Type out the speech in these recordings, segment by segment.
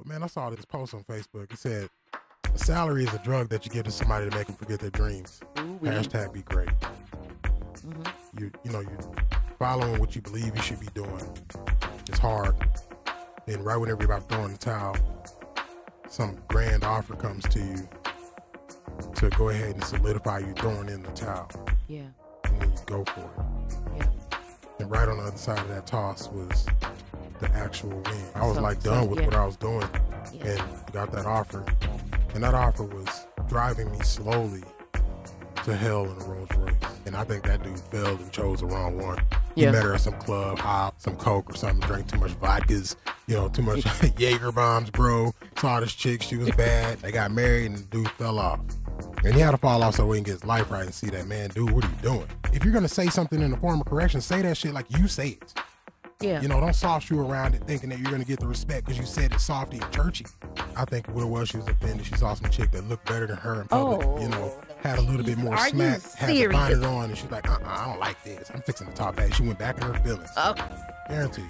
But man, I saw this post on Facebook. It said, a salary is a drug that you give to somebody to make them forget their dreams. Ooh-wee. Hashtag be great. Mm-hmm. You're following what you believe you should be doing. It's hard. And right whenever you're about to throw in the towel, some grand offer comes to you to go ahead and solidify you throwing in the towel. Yeah. And then you go for it. Yeah. And right on the other side of that toss was the actual win. I was done with what I was doing and got that offer. And that offer was driving me slowly to hell in a Rolls Royce. And I think that dude failed and chose the wrong one. He met her at some club, some coke or something, drank too much vodkas, too much Jaeger bombs, bro. Saw this chick, she was bad. They got married and the dude fell off. And he had to fall off so he can get his life right and see that, man, dude, what are you doing? If you're gonna say something in the form of correction, say that shit like you say it. Yeah. Don't soft shoe around it thinking that you're gonna get the respect because you said it softy and churchy. I think what it was, she was offended. She saw some chick that looked better than her in public, had a little bit more smack, had the bonnet on, and she's like, I don't like this. I'm fixing the top hat. She went back in her feelings. Guaranteed.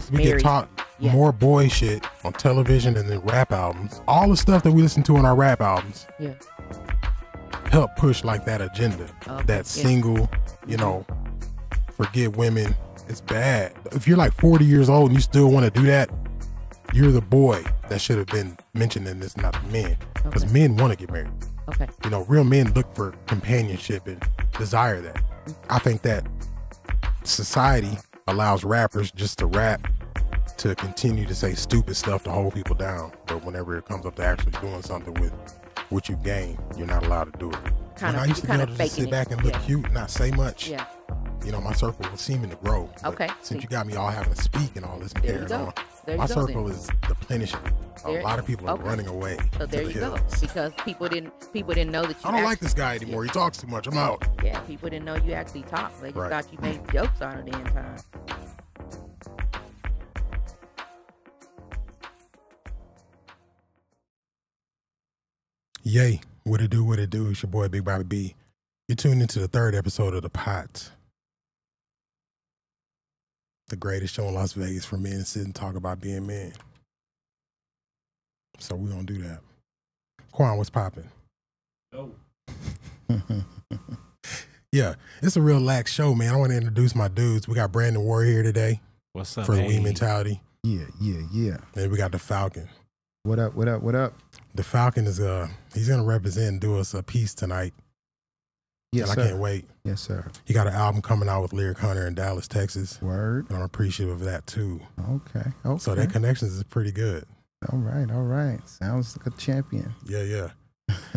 We get taught more boy shit on television and then rap albums. All the stuff that we listen to in our rap albums help push like that agenda. That single, forget women. It's bad. If you're like 40 years old and you still want to do that, you're the boy that should have been mentioned in this, not the men. Because men want to get married. Okay. Real men look for companionship and desire that. I think that society allows rappers just to rap to continue to say stupid stuff to hold people down. But whenever it comes up to actually doing something with what you gain, you're not allowed to do it. I used to be able to just sit back and look cute and not say much. Yeah. My circle was seeming to grow. Since you got me all having to speak and all this and carrying on, my circle is deplenishing. A lot of people are running away. So there you go. Because people didn't know that you I don't like this guy anymore. He talks too much. I'm out. Yeah, people didn't know you actually talked. They just thought you made jokes on it the end time. Yay. What it do, what it do. It's your boy, Big Bobby B. You're tuned into the 3rd episode of The Pot. The greatest show in Las Vegas for men to sit and talk about being men. So we're going to do that. Quan, what's popping? Oh. Yeah, it's a real lax show, man. I want to introduce my dudes. We got Brandon Ward here today. What's up, for the We Mentality. Yeah. And we got the Falcon. What up? The Falcon is he's gonna represent and do us a piece tonight. Yes, and I can't wait. Yes, sir. He got an album coming out with Lyric Hunter in Dallas, Texas. Word. And I'm appreciative of that too. Okay. So that connections is pretty good. All right. Sounds like a champion. Yeah.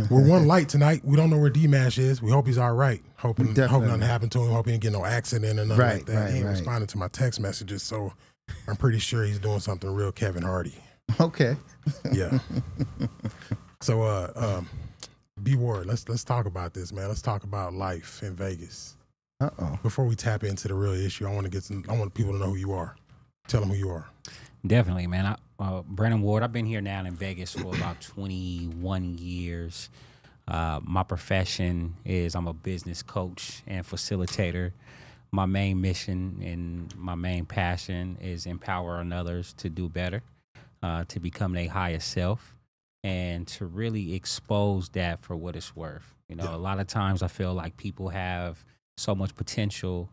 We're one light tonight. We don't know where D-Mash is. We hope he's all right. Hoping nothing happened to him. Hoping he didn't get no accident or nothing like that. He ain't responding to my text messages, so I'm pretty sure he's doing something real Kevin Hardy. Okay. Yeah. So, B Ward, let's talk about this, man. Let's talk about life in Vegas. Before we tap into the real issue, I want people to know who you are. Tell them who you are. Definitely, man. Brandon Ward. I've been here now in Vegas for about 21 years. My profession is I'm a business coach and facilitator. My main mission and my main passion is empowering others to do better, to become their highest self, and to really expose that for what it's worth. A lot of times I feel like people have so much potential.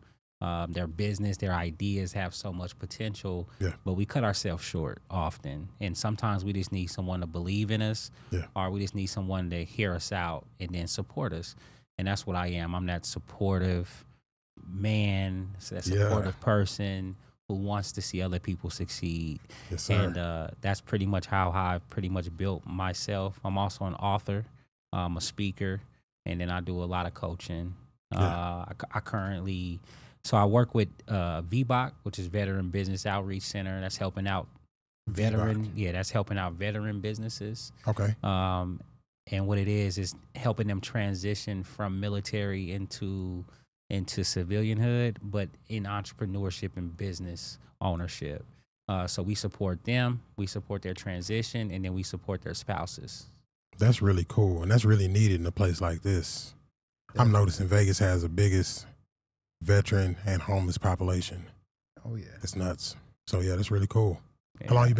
Their business, their ideas have so much potential, but we cut ourselves short often. And sometimes we just need someone to believe in us, or we just need someone to hear us out and then support us. And that's what I am. I'm that supportive man, that supportive person who wants to see other people succeed. Yes, sir. And that's pretty much how I've pretty much built myself. I'm also an author, a speaker, and then I do a lot of coaching. I currently... So I work with VBOC, which is Veteran Business Outreach Center. That's helping out veteran businesses. Okay. And what it is helping them transition from military into civilianhood, but in entrepreneurship and business ownership. So we support them, we support their transition, and then we support their spouses. That's really cool, and that's really needed in a place like this. I'm noticing Vegas has the biggest veteran and homeless population. Oh yeah, it's nuts. So yeah, that's really cool. Yeah. How long you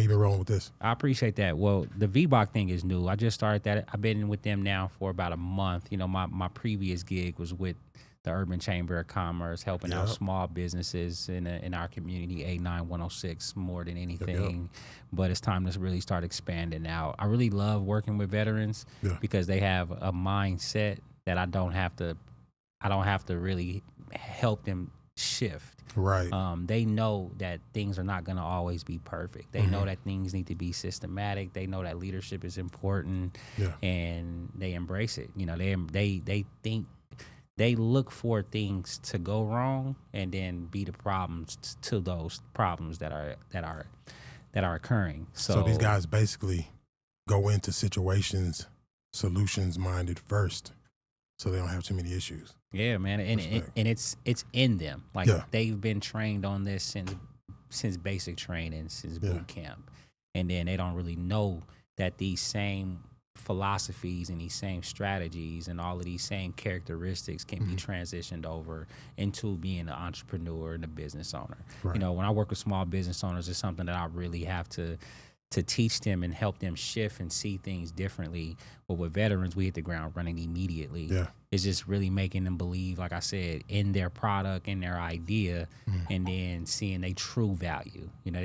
been rolling with this? I appreciate that. Well, the VBOC thing is new. I just started that. I've been with them now for about a month. You know, my previous gig was with the Urban Chamber of Commerce, helping out small businesses in our community, 89106, more than anything. But it's time to really start expanding out. I really love working with veterans because they have a mindset that I don't have to really help them shift. Right. They know that things are not going to always be perfect. They know that things need to be systematic. They know that leadership is important, and they embrace it. You know, they think, they look for things to go wrong and then be the problems to those problems that are occurring. So these guys basically go into situations solutions minded first, so they don't have too many issues. Yeah, man, and it's in them. Like they've been trained on this since basic training, since boot camp, and then they don't really know that these same philosophies and these same strategies and all of these same characteristics can be transitioned over into being an entrepreneur and a business owner. Right. You know, when I work with small business owners, it's something that I really have to teach them and help them shift and see things differently. But with veterans, we hit the ground running immediately. Yeah. It's just really making them believe, like I said, in their product, in their idea, and then seeing their true value. You know,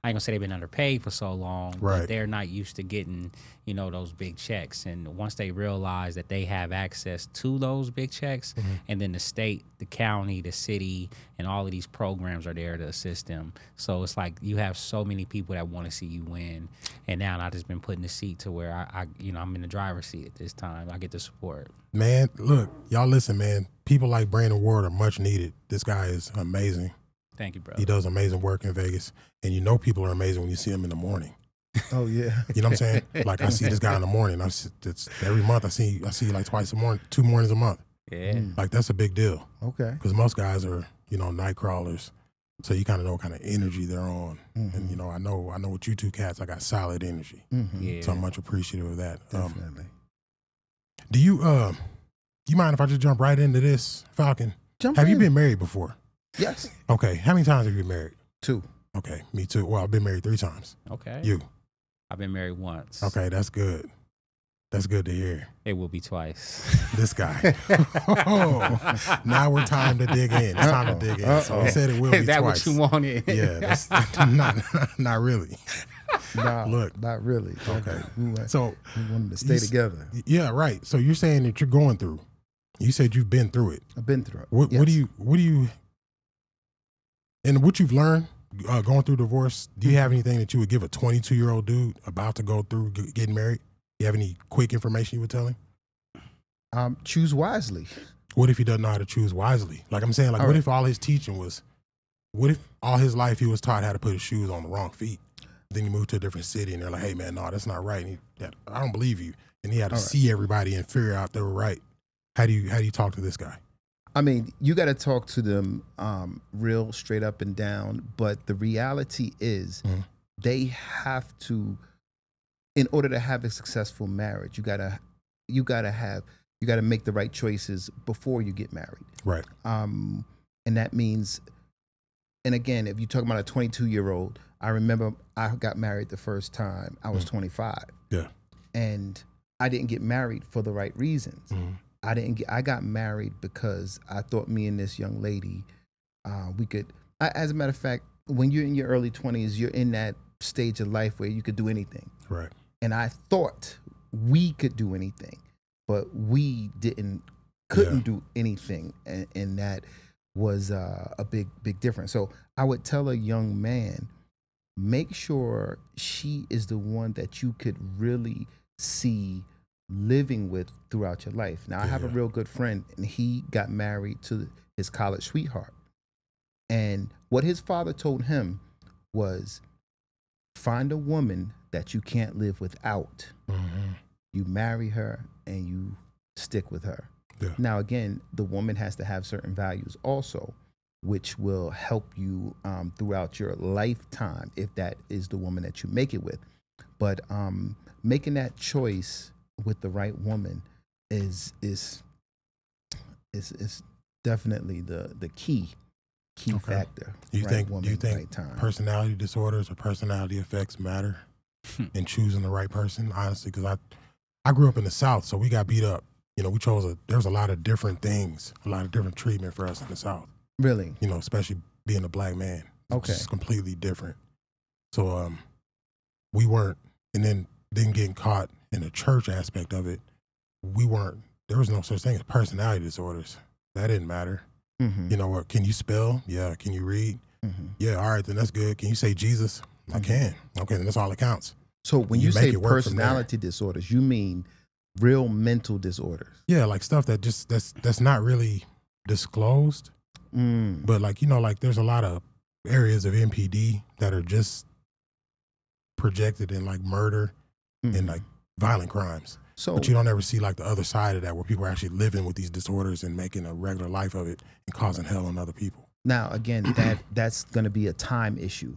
I ain't gonna say they've been underpaid for so long, but they're not used to getting, you know, those big checks. And once they realize that they have access to those big checks, and then the state, the county, the city, and all of these programs are there to assist them. So it's like you have so many people that want to see you win. And now I've just been put in the seat to where I'm in the driver's seat at this time. I get the support. Man, look, y'all listen, man. People like Brandon Ward are much needed. This guy is amazing. Thank you, brother. He does amazing work in Vegas. And you know people are amazing when you see him in the morning. Oh, yeah. You know what I'm saying? Like, I see this guy in the morning. It's every month I see like twice a morning, 2 mornings a month. Yeah. Like, that's a big deal. Okay. Because most guys are, you know, night crawlers. So you kind of know what kind of energy they're on. And, you know, I know with you two cats, I got solid energy. Yeah. So I'm much appreciative of that. Definitely. Do you mind if I just jump right into this, Falcon? Have you been married before? Yes. Okay. How many times have you been married? 2. Okay. Me too. Well, I've been married 3 times. Okay. You? I've been married once. Okay. That's good. That's good to hear. It will be twice. This guy. Now we're time to dig in. It's time to dig in. So he said it will be twice. Is that what you wanted? Yeah. That's not really. No, look, not really. Okay. We wanted to stay together. Yeah, right. So you're saying that you're going through. You said you've been through it. I've been through it. What do you, and what you've learned going through divorce? Do you have anything that you would give a 22-year-old dude about to go through getting married? Do you have any quick information you would tell him? Choose wisely. What if he doesn't know how to choose wisely? Like I'm saying, like, what if all his teaching was, what if all his life he was taught how to put his shoes on the wrong feet? Then he moved to a different city and they're like, hey man, no, that's not right. And I don't believe you. And he had to see everybody and figure out they were right. How do you talk to this guy? I mean, you got to talk to them real straight up and down. But the reality is they have to, in order to have a successful marriage, you gotta make the right choices before you get married. Right. And that means, and again, if you're talking about a 22-year-old, I remember I got married the first time I was 25. Yeah. And I didn't get married for the right reasons. I got married because I thought me and this young lady, we could, as a matter of fact, when you're in your early 20s, you're in that stage of life where you could do anything. Right. And I thought we could do anything, but we couldn't do anything. And that was a big difference. So I would tell a young man, make sure she is the one that you could really see living with throughout your life. Now, I have a real good friend, and he got married to his college sweetheart. And what his father told him was, find a woman that you can't live without. You marry her and you stick with her. Yeah. Now, again, the woman has to have certain values also, which will help you throughout your lifetime if that is the woman that you make it with. But making that choice with the right woman is definitely the key key factor. Do you think right time. personality disorders or personality effects matter in choosing the right person? Honestly, because I grew up in the South, so we got beat up. You know, there was a lot of different things, a lot of different treatment for us in the South. Really? You know, especially being a black man. Okay. It's completely different. So we weren't, and then getting caught in the church aspect of it, there was no such thing as personality disorders. That didn't matter. Mm-hmm. You know what? Can you spell? Yeah. Can you read? Mm-hmm. Yeah. All right, then that's good. Can you say Jesus? I can. Okay, then that's all that counts. So when you say personality disorders, you mean real mental disorders? Yeah, like stuff that's not really disclosed. But like, you know, like there's a lot of areas of MPD that are just projected in like murder and like violent crimes. But you don't ever see like the other side of that, where people are actually living with these disorders and making a regular life of it and causing hell on other people. Now, again, that's going to be a time issue,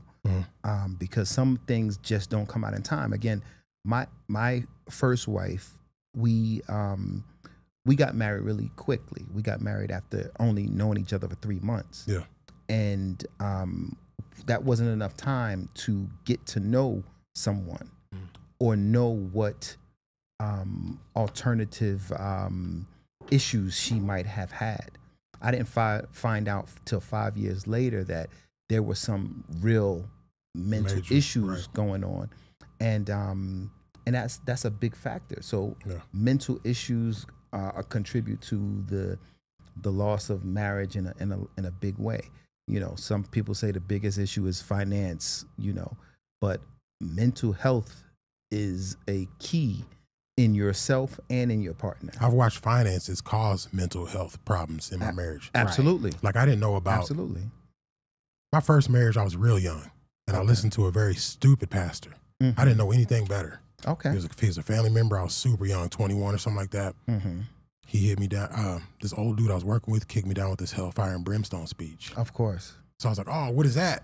because some things just don't come out in time. Again, my first wife, we got married really quickly. We got married after only knowing each other for 3 months. Yeah, and that wasn't enough time to get to know someone or know what alternative issues she might have had. I didn't find out till 5 years later that there were some real mental issues going on, and that's a big factor. So mental issues contribute to the loss of marriage in a big way. You know, some people say the biggest issue is finance. You know, but mental health is a key in yourself and in your partner. I've watched finances cause mental health problems in my marriage. Absolutely. Like I didn't know about. Absolutely. My first marriage, I was real young, and I listened to a very stupid pastor. I didn't know anything better. Okay. He was a family member. I was super young, 21 or something like that. He hit me down. This old dude I was working with kicked me down with this hellfire and brimstone speech. Of course. So I was like, oh, what is that?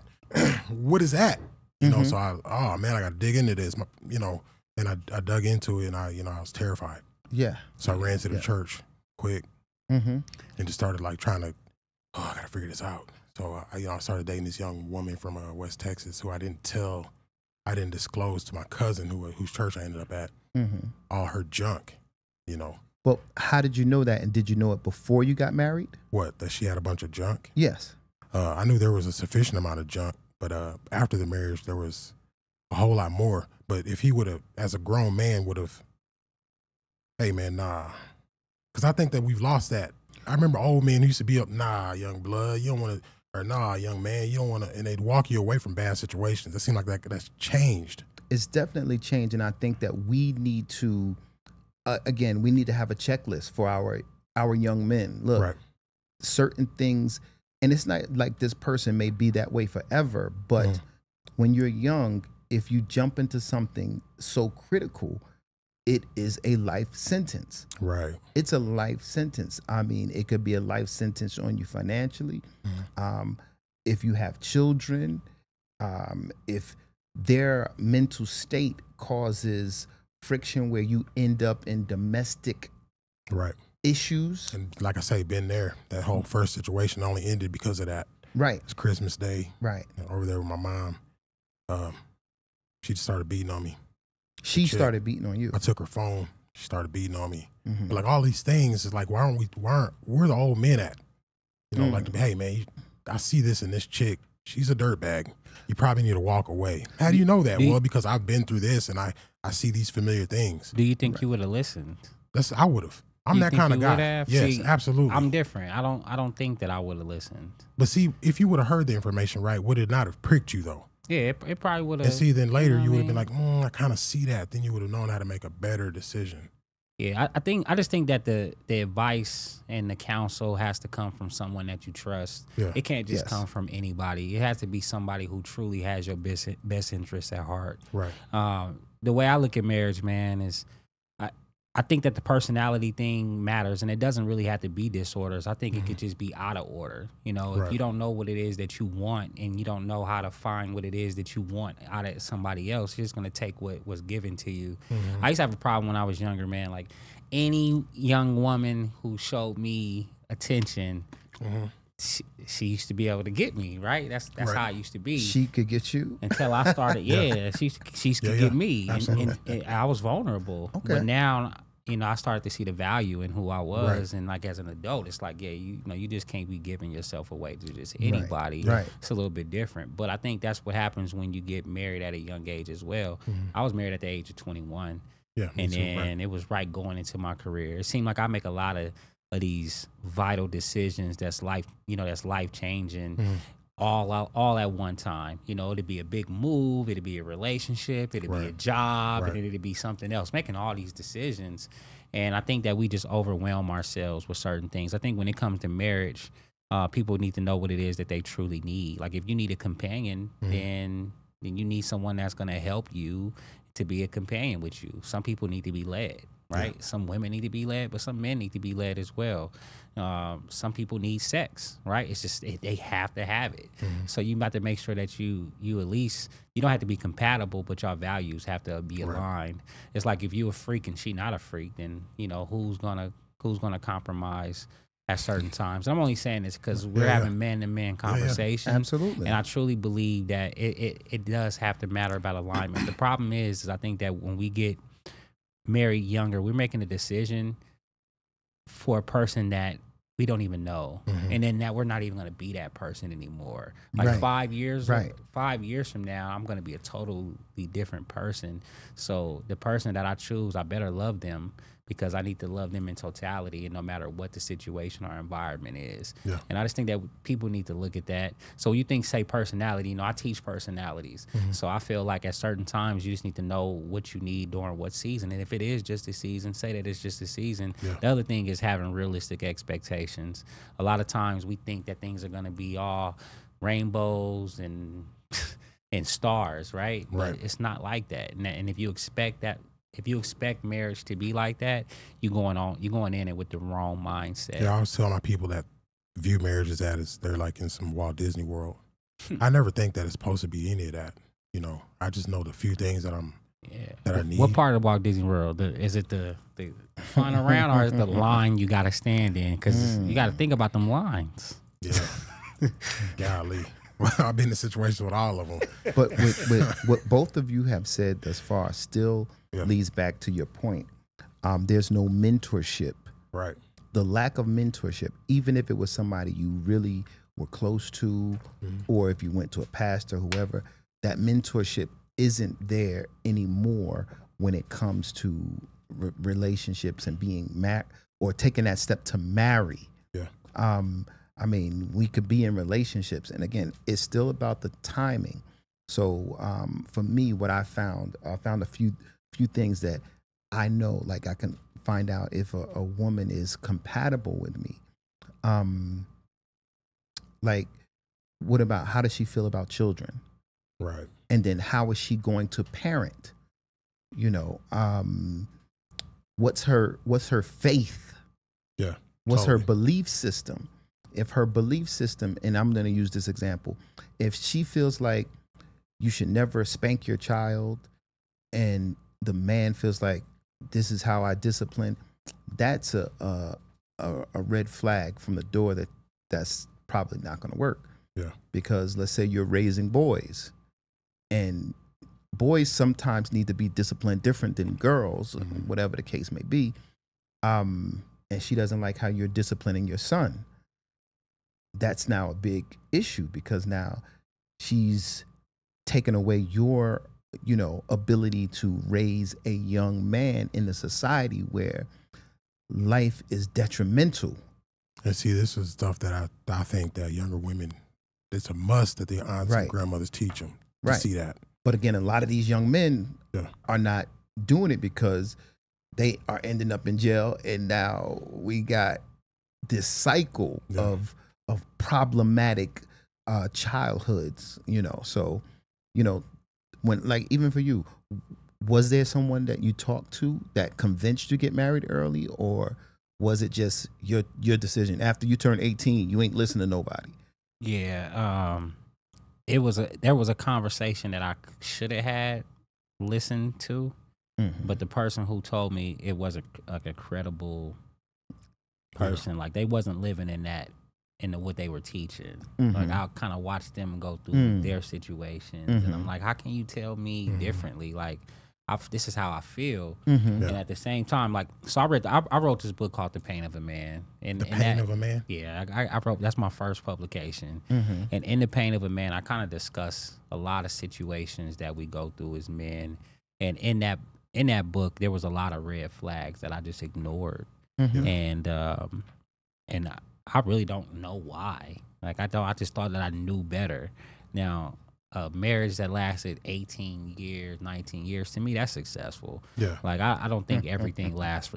What is that? You know, so I got to dig into this, you know, and I dug into it, and I was terrified. Yeah. So I ran to the church quick and just started like trying to, I got to figure this out. So I started dating this young woman from West Texas who I didn't disclose to my cousin whose church I ended up at, all her junk, you know. Well, how did you know that, and did you know it before you got married? What, that she had a bunch of junk? Yes. I knew there was a sufficient amount of junk, but after the marriage, there was a whole lot more. But if he would have, as a grown man, would have, hey man, nah. Because I think that we've lost that. I remember old men who used to be up, nah, young blood, you don't want to, or nah, young man, you don't want to, and they'd walk you away from bad situations. It seemed like that's changed. It's definitely changed, and I think that we need to, again, we need to have a checklist for our young men. Look, certain things, and it's not like this person may be that way forever, but when you're young, if you jump into something so critical, it is a life sentence. Right. It's a life sentence. I mean, it could be a life sentence on you financially. If you have children, if their mental state causes friction where you end up in domestic issues. And like I say, been there. That whole first situation only ended because of that. Right. It's Christmas Day. Right. Over there with my mom. She just started beating on me. She started beating on you. I took her phone. She started beating on me. But like all these things is like, where're the old men at? You know, like, hey man, I see this in this chick. She's a dirtbag. You probably need to walk away. How do you know that? Well, because I've been through this and I see these familiar things. Do you think you would have listened? I would have. I'm that kind of guy. Yes, see, absolutely. I'm different. I don't think that I would have listened. But see, if you would have heard the information right, would it not have pricked you though? Yeah, it probably would have. And see, then later you would have been like, I kind of see that. Then you would have known how to make a better decision. Yeah, I just think that the advice and the counsel has to come from someone that you trust. Yeah. It can't just come from anybody. It has to be somebody who truly has your best interests at heart. Right. The way I look at marriage, man, is I think that the personality thing matters, and it doesn't really have to be disorders. I think it could just be out of order. You know, if you don't know what it is that you want and you don't know how to find what it is that you want out of somebody else, you're just going to take what was given to you. I used to have a problem when I was younger, man. Like any young woman who showed me attention, she used to be able to get me, right? That's how it used to be. She could get you until I started. She could get me, and I was vulnerable. Okay. But now, I started to see the value in who I was, and like as an adult, it's like, you just can't be giving yourself away to just anybody. Right. It's a little bit different, but I think that's what happens when you get married at a young age as well. I was married at the age of 21. Yeah, and then it was right going into my career. It seemed like I make a lot of these vital decisions that's life changing, all at one time. It'd be a big move, it'd be a relationship, it'd be a job, and it'd be something else. Making all these decisions, and I think that we just overwhelm ourselves with certain things. I think when it comes to marriage, people need to know what it is that they truly need. Like if you need a companion, then you need someone that's going to help you to be a companion with you. Some people need to be led, right? Yeah. Some women need to be led, but some men need to be led as well. Some people need sex, right? It's just they have to have it. So you got to make sure that you at least, you don't have to be compatible, but your values have to be aligned. It's like if you a freak and she not a freak, then who's gonna compromise at certain times. And I'm only saying this because we're having man-to-man conversation. Absolutely. And I truly believe that it does have to matter about alignment. The problem is I think that when we get married younger, we're making a decision for a person that we don't even know. And then that we're not even going to be that person anymore. Like 5 years, 5 years from now, I'm going to be a totally different person. So the person that I choose, I better love them, because I need to love them in totality, and no matter what the situation or environment is. Yeah. And I just think that people need to look at that. So you say personality, I teach personalities. So I feel like at certain times you just need to know what you need during what season. And if it is just a season, say that it's just a season. Yeah. The other thing is having realistic expectations. A lot of times we think that things are gonna be all rainbows and and stars, right? But it's not like that. And if you expect that, if you expect marriage to be like that, you're going in it with the wrong mindset. Yeah, I was telling my people that view marriages as they're like in some Walt Disney World. I never think that it's supposed to be any of that. I just know the few things that I need. What part of Walt Disney World? Is it the flying around, or is it the line you got to stand in? Because you got to think about them lines. Yeah. Golly. Well, I've been in situations with all of them. But with what both of you have said thus far still leads back to your point. There's no mentorship. Right. The lack of mentorship, even if it was somebody you really were close to, or if you went to a pastor, whoever, that mentorship isn't there anymore when it comes to relationships and being married or taking that step to marry. Yeah. I mean, we could be in relationships, and again, it's still about the timing. So for me, what I found a few things that I know, like I can find out if a woman is compatible with me. Like, what about, how does she feel about children? Right. And then how is she going to parent? What's her faith? Yeah. What's her belief system? If her belief system, and I'm going to use this example, if she feels like you should never spank your child, and the man feels like this is how I discipline, that's a red flag from the door that's probably not going to work. Yeah. Because let's say you're raising boys, and boys sometimes need to be disciplined different than girls, whatever the case may be. And she doesn't like how you're disciplining your son. That's now a big issue, because now she's taken away your, ability to raise a young man in a society where life is detrimental. And see, this is stuff that I think that younger women, it's a must that their aunts and grandmothers teach them to see that. But again, a lot of these young men are not doing it because they are ending up in jail, and now we got this cycle of problematic childhoods, So, when, like, even for you, was there someone that you talked to that convinced you to get married early, or was it just your decision after you turned 18? You ain't listening to nobody. Yeah, there was a conversation that I should have had listened to, but the person who told me it wasn't like a credible person. Like, they wasn't living in that what they were teaching. Like I'll kind of watch them go through their situations, and I'm like, how can you tell me differently? Like, this is how I feel. And at the same time, like, so I wrote this book called The Pain of a Man. And The Pain of a Man? Yeah, I wrote, that's my first publication. And in The Pain of a Man, I kind of discuss a lot of situations that we go through as men. And in that book, there was a lot of red flags that I just ignored. And I really don't know why. Like, I just thought that I knew better. Now, a marriage that lasted 18 years, 19 years, to me, that's successful. Yeah. Like, I don't think everything lasts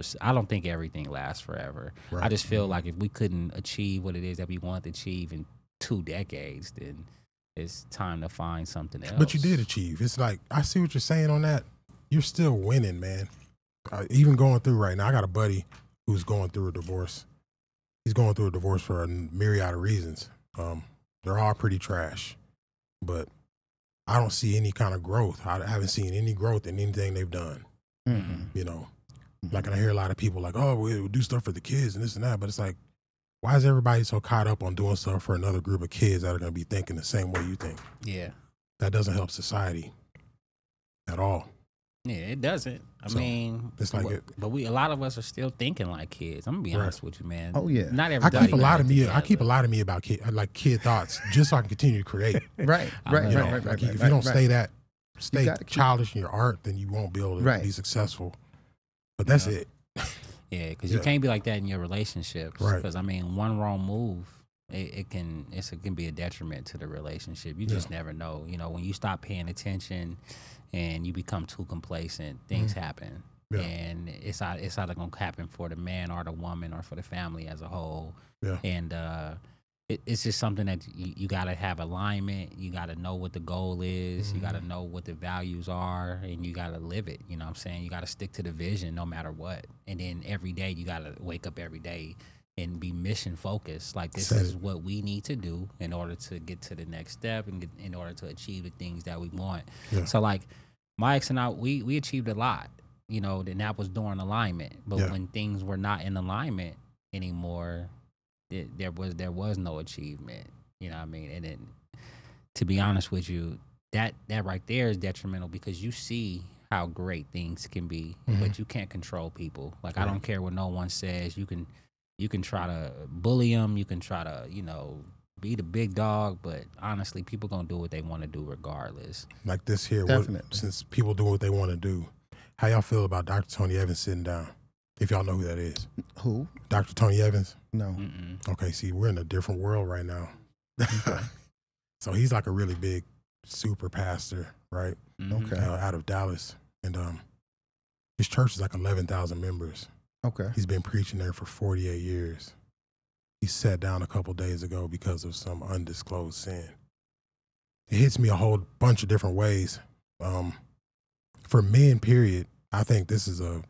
forever. Right. I just feel like if we couldn't achieve what it is that we want to achieve in 2 decades, then it's time to find something else. But you did achieve. It's like, I see what you're saying on that. You're still winning, man. Even going through right now, I got a buddy who's going through a divorce. He's going through a divorce for a myriad of reasons. They're all pretty trash, but I don't see any kind of growth. I haven't seen any growth in anything they've done. You know, like, and I hear a lot of people like, oh, we'll do stuff for the kids and this and that, but it's like, why is everybody so caught up on doing stuff for another group of kids that are going to be thinking the same way you think? Yeah. That doesn't help society at all. Yeah, it doesn't. I mean, it's like but a lot of us are still thinking like kids. I'm gonna be honest with you, man. Oh yeah, not everybody. I keep a lot of me about kid thoughts, just so I can continue to create. Right. If you don't stay childish in your art, then you won't be able to be successful. But that's it. Yeah, because you can't be like that in your relationships. Right. Because I mean, one wrong move, it can be a detriment to the relationship. You just never know. You know, when you stop paying attention and you become too complacent, things happen. Yeah. And it's either going to happen for the man or the woman or for the family as a whole. Yeah. And it's just something that you got to have alignment. You got to know what the goal is. You got to know what the values are, and you got to live it. You know what I'm saying? You got to stick to the vision no matter what. And then every day you got to wake up every day and be mission focused. Like, this is what we need to do in order to get to the next step and in order to achieve the things that we want. Yeah. So like my ex and I, we achieved a lot, you know, and that was during alignment. But when things were not in alignment anymore, there was no achievement. You know what I mean? And then, to be honest with you, that right there is detrimental, because you see how great things can be, but you can't control people. Like, I don't care what no one says. You can try to bully them. You can try to, you know, be the big dog. But honestly, people going to do what they want to do regardless. Like this here, since people do what they want to do, how y'all feel about Dr. Tony Evans sitting down? If y'all know who that is. Who? Dr. Tony Evans? No. Okay, see, we're in a different world right now. So he's like a really big super pastor, right? Okay. Out of Dallas. And his church is like 11,000 members. Okay. He's been preaching there for 48 years. He sat down a couple days ago because of some undisclosed sin. It hits me a whole bunch of different ways. For men, period, I think this is a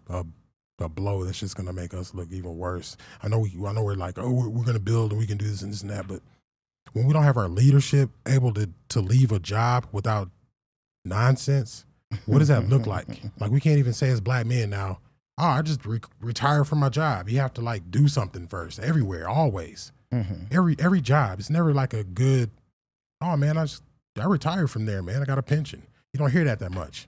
blow that's just going to make us look even worse. I know we're like, oh, we're going to build and we can do this and this and that, but when we don't have our leadership able to leave a job without nonsense, what does that look like? Like, we can't even say as black men now, oh, I just retire from my job. You have to like do something first, everywhere, always. Every job. It's never like a good, oh man, I retired from there, man. I got a pension. You don't hear that much.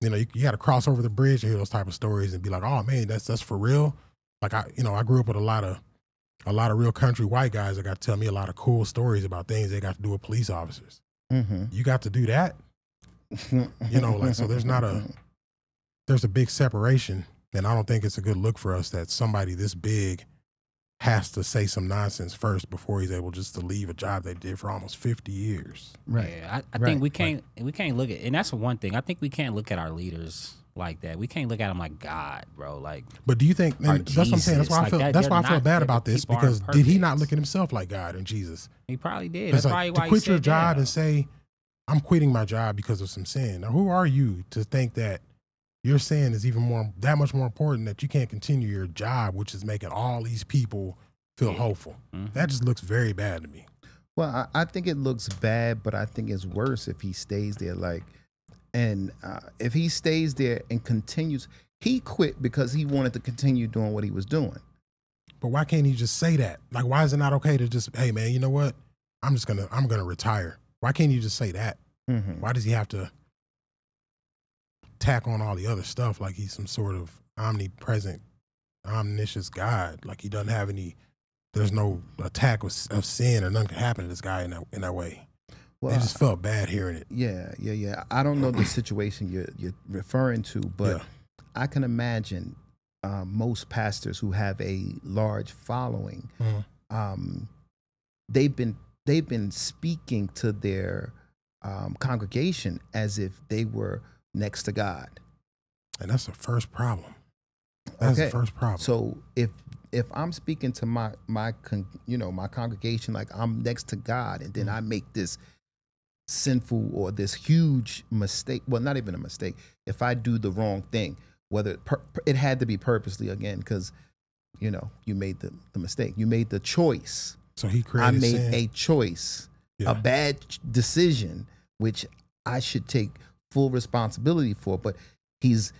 You know, you got to cross over the bridge and hear those type of stories and be like, oh man, that's for real. Like, I grew up with a lot of real country white guys that got to tell me a lot of cool stories about things they got to do with police officers. You got to do that. You know, like, so there's a big separation. And I don't think it's a good look for us that somebody this big has to say some nonsense first before he's able just to leave a job they did for almost 50 years. Right. Yeah, I think we can't look at, and that's one thing. I think we can't look at our leaders like that. We can't look at them like God, bro. Like, but do you think, that's what I'm saying? That's why I feel bad about this, because did he not look at himself like God and Jesus? He probably did. That's like, probably why to quit your job and say, I'm quitting my job because of some sin. Now, who are you to think that your sin is that much more important, that you can't continue your job, which is making all these people feel hopeful? That just looks very bad to me. Well, I think it looks bad, but I think it's worse if he stays there. Like, and if he stays there and continues, he quit because he wanted to continue doing what he was doing. But why can't he just say that? Like, why is it not okay to just, hey man, you know what? I'm gonna retire. Why can't you just say that? Mm-hmm. Why does he have to tack on all the other stuff like he's some sort of omnipresent, omniscient God? Like he doesn't have any. There's no attack of sin or nothing can happen to this guy in that way. Well, I just felt bad hearing it. Yeah. I don't know the situation you're referring to, but I can imagine most pastors who have a large following, they've been speaking to their congregation as if they were next to God, and that's the first problem. That's the first problem. So if I'm speaking to my congregation like I'm next to God, and then I make this sinful or this huge mistake, well, not even a mistake, if I do the wrong thing, whether it had to be purposely again, because you made the mistake, you made the choice. So he created I made sin. a choice, a bad decision, which I should take full responsibility for, but he's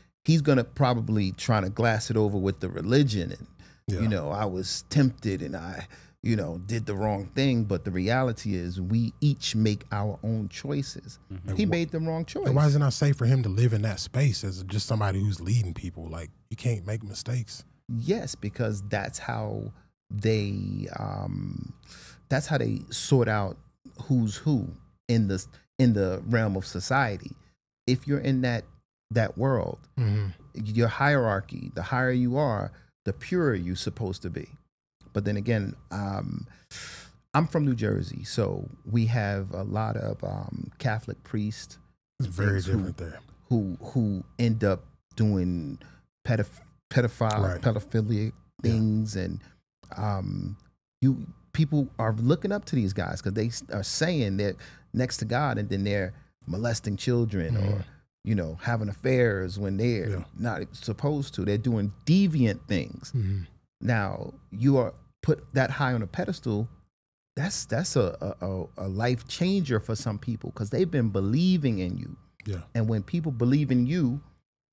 gonna probably try to glass it over with the religion and I was tempted and I did the wrong thing, but the reality is we each make our own choices. Mm-hmm. He made the wrong choice. And why is it not safe for him to live in that space as just somebody who's leading people? Like, you can't make mistakes. Yes, because that's how they sort out who's who in the realm of society. If you're in that world, your hierarchy, the higher you are, the purer you're supposed to be. But then again, I'm from New Jersey, so we have a lot of Catholic priests. It's very different there. Who end up doing pedophilia things, and people are looking up to these guys because they are saying they're next to God, and then they're molesting children or having affairs when they're not supposed to. They're doing deviant things. Mm-hmm. Now, you are put that high on a pedestal, that's a life changer for some people because they've been believing in you. Yeah. And when people believe in you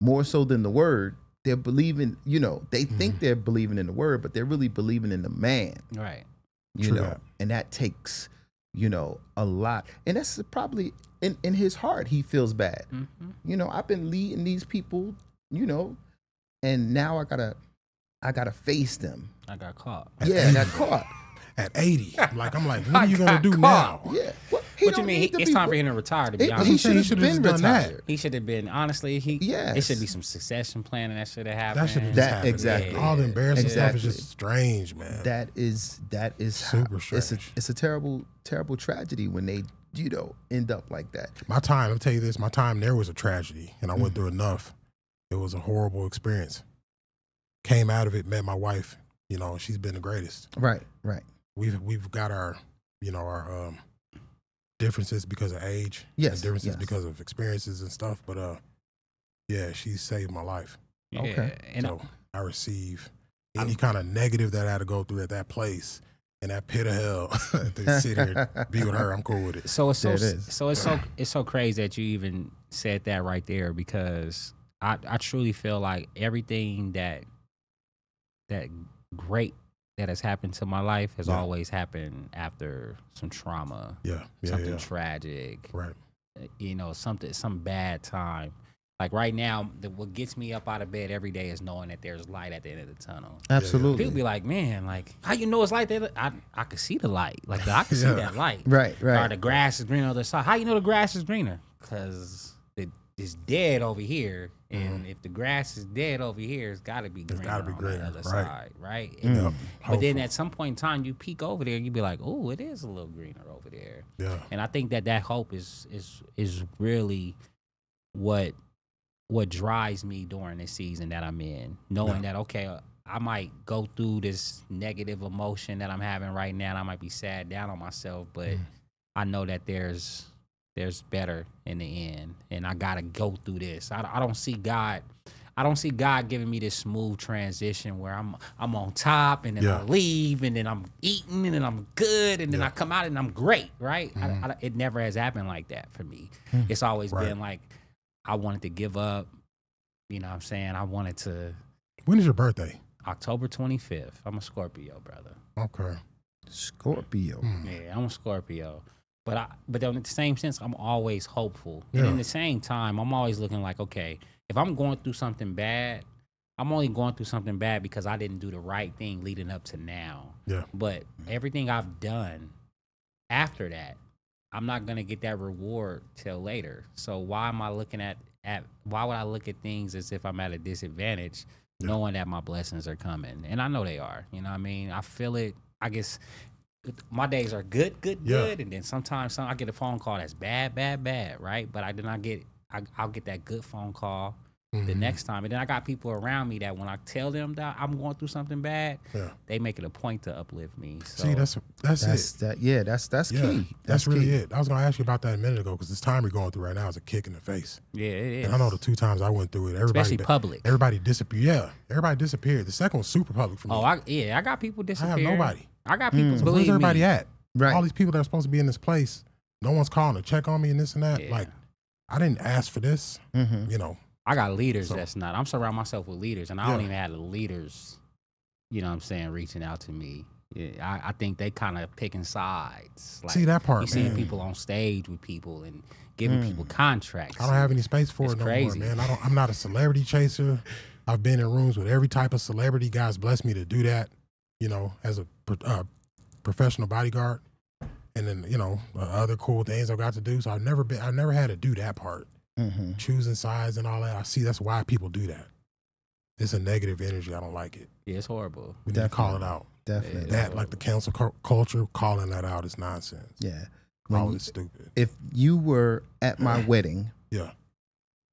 more so than the word, they're believing, they think they're believing in the word, but they're really believing in the man. Right. And that takes, a lot. And that's probably in his heart, he feels bad. Mm-hmm. I've been leading these people, and now I gotta face them. I got caught. Yeah, I got caught. At 80. What are you gonna do now? Yeah. What you mean? It's time for him to retire, to be honest. He should have been retired. He should have been, honestly, it should be some succession planning that should have happened. That should have just happened. Exactly. Yeah. All the embarrassing stuff is just strange, man. That is super strange. It's a terrible, terrible tragedy when they, end up like that. I'll tell you this, my time there was a tragedy, and I went through enough. It was a horrible experience. Came out of it, met my wife, she's been the greatest. Right. We've got our differences because of age. Yes. And differences because of experiences and stuff. But she saved my life. Yeah. Okay. And so I receive any kind of negative that I had to go through at that place in that pit of hell to sit here and be with her. I'm cool with it. So it's so crazy that you even said that right there, because I truly feel like everything that great that has happened to my life has always happened after some trauma. Something tragic. Right. Some bad time. Like right now, what gets me up out of bed every day is knowing that there's light at the end of the tunnel. Absolutely. People be like, man, like, how you know it's light there? I could see the light. Like, I can see that light. Right. Or the grass is greener on the other side. How you know the grass is greener? Because it's dead over here. And if the grass is dead over here, it's got to be greener on the other side, right? But then at some point in time, you peek over there, and you be like, oh, it is a little greener over there. Yeah. And I think that hope is really what drives me during this season that I'm in, knowing that, okay, I might go through this negative emotion that I'm having right now, and I might be sad down on myself, but I know that there's better in the end, and I gotta go through this. I don't see God giving me this smooth transition where I'm on top, and then I leave, and then I'm eating, and then I'm good, and then I come out and I'm great, right? It never has happened like that for me. It's always been like I wanted to give up. You know what I'm saying? I wanted to. When is your birthday? October 25th. I'm a Scorpio, brother. Okay. Scorpio. Yeah, I'm a Scorpio. But in the same sense, I'm always hopeful. And Yeah. in the same time, I'm always looking like, okay, if I'm going through something bad, I'm only going through something bad because I didn't do the right thing leading up to now. Yeah. But everything I've done after that, I'm not gonna get that reward till later. So why am I looking at why would I look at things as if I'm at a disadvantage, knowing that my blessings are coming? And I know they are. You know what I mean? I feel it. I guess my days are good, and then sometimes I get a phone call that's bad, right? But I'll get that good phone call the next time. And then I got people around me that when I tell them that I'm going through something bad, they make it a point to uplift me. So, see, that's it. That's key. That's really key. it. I was going to ask you about that a minute ago because this time you're going through right now is a kick in the face. Yeah, it is. And I know the 2 times I went through it, especially public. Everybody disappeared. Yeah, everybody disappeared. The second was super public for me. I got people disappear. I have nobody. I got people. So Believe where's everybody me. at? Right. All these people that are supposed to be in this place, no one's calling to check on me and this and that. Yeah. Like, I didn't ask for this. You know. I got leaders that's not. I'm surrounding myself with leaders, and I don't even have the leaders, you know what I'm saying, reaching out to me. Yeah, I think they kind of picking sides. Like, see that part, you seeing people on stage with people and giving people contracts. I don't have any space for it no crazy. more, man. I'm not a celebrity chaser. I've been in rooms with every type of celebrity. God's blessed me to do that, you know, as a professional bodyguard. And then, you know, other cool things I've got to do. So I've never had to do that part. Choosing sides and all that. I see that's why people do that. It's a negative energy. I don't like it. Yeah, it's horrible. We need to call it out. Definitely. That, like the cancel culture, calling that out is nonsense. Yeah. All is stupid. If you were at my wedding,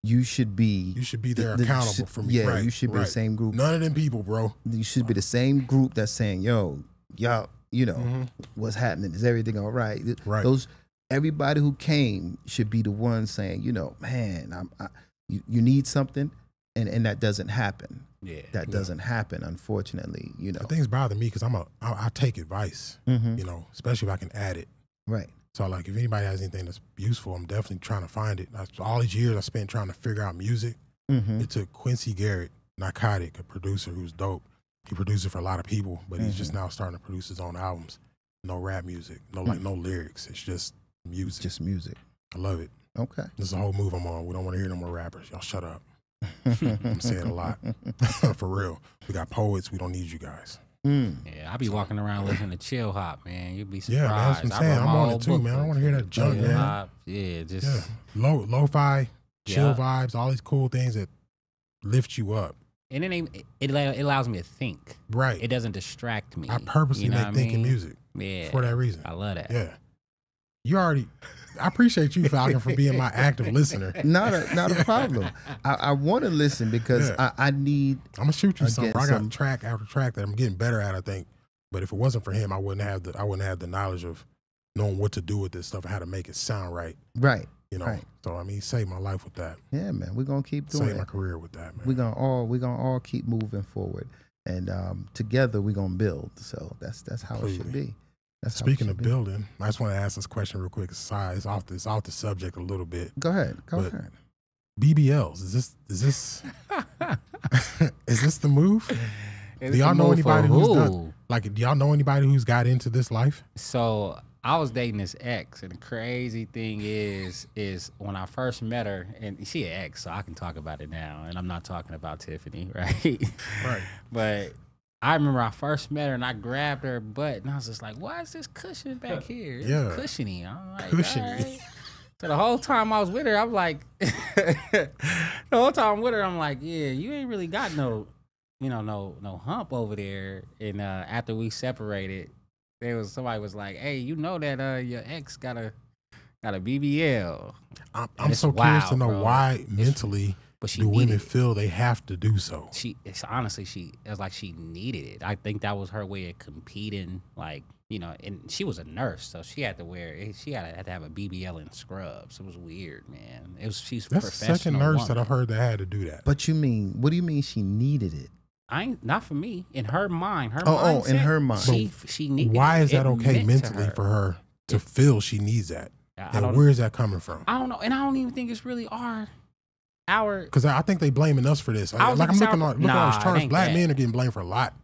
you should be there accountable for me. Yeah, right, you should be the same group. None of them people, bro. You should be the same group that's saying, yo, y'all, you know, what's happening? Is everything all right? Right. Everybody who came should be the one saying, you know, man, you need something, and that doesn't happen. Yeah, that doesn't happen, unfortunately. You know, things bother me because I take advice. You know, especially if I can add it. Right. So like, if anybody has anything that's useful, I'm definitely trying to find it. All these years I spent trying to figure out music. It took Quincy Garrett, Narcotic, a producer who's dope. He produces for a lot of people, but he's just now starting to produce his own albums. No rap music, no lyrics. It's just music. Just music. I love it. Okay. This is a whole move I'm on. We don't want to hear no more rappers. Y'all shut up. I'm saying a lot. For real. We got poets. We don't need you guys. Yeah, I be walking around listening to chill hop, man. You'd be surprised. Yeah, man, that's what I'm saying. I'm on it too, man. I don't want to hear that junk, man. Yeah, just lo-fi, chill vibes, all these cool things that lift you up. And it allows me to think. Right. It doesn't distract me. I purposely make thinking music. Yeah. For that reason. I love that. Yeah. I appreciate you, Falcon, for being my active listener. Not a problem. I want to listen because I need. I'm gonna shoot you something. I got track after track that I'm getting better at, I think. But if it wasn't for him, I wouldn't have the knowledge of knowing what to do with this stuff and how to make it sound right. Right. You know. Right. So I mean, he saved my life with that. Yeah, man. We're gonna keep doing it. Saved my career with that, man. We're gonna all keep moving forward, and together we're gonna build. So that's how it should be. Speaking of building, I just want to ask this question real quick. It's off the subject a little bit. Go ahead. Go ahead. BBLs, is this is this the move? Do y'all know anybody who's got into this life? So I was dating this ex, and the crazy thing is when I first met her, and she an ex, so I can talk about it now, and I'm not talking about Tiffany, right? Right. But I remember I first met her and I grabbed her butt and I was just like, why is this cushion back here? It's cushiony. I'm like, cushiony. all right. So the whole time I was with her, I'm like, yeah, you ain't really got no hump over there. And after we separated, somebody was like, hey, you know that your ex got a BBL. I'm so curious to know why mentally do women feel they have to do so? It was like she needed it. I think that was her way of competing, like, you know, and she was a nurse, so she had to have a BBL and scrubs. It was weird, man. She's That's the second nurse woman that I've heard that had to do that. But what do you mean she needed it? Not for me. In her mind, in her mind, she needed. Why it. is that okay mentally for her to feel she needs that? And where is that coming from? I don't know, and I don't even think it's really our because I think they blaming us for this. Like I'm looking at our charts, black men are getting blamed for a lot.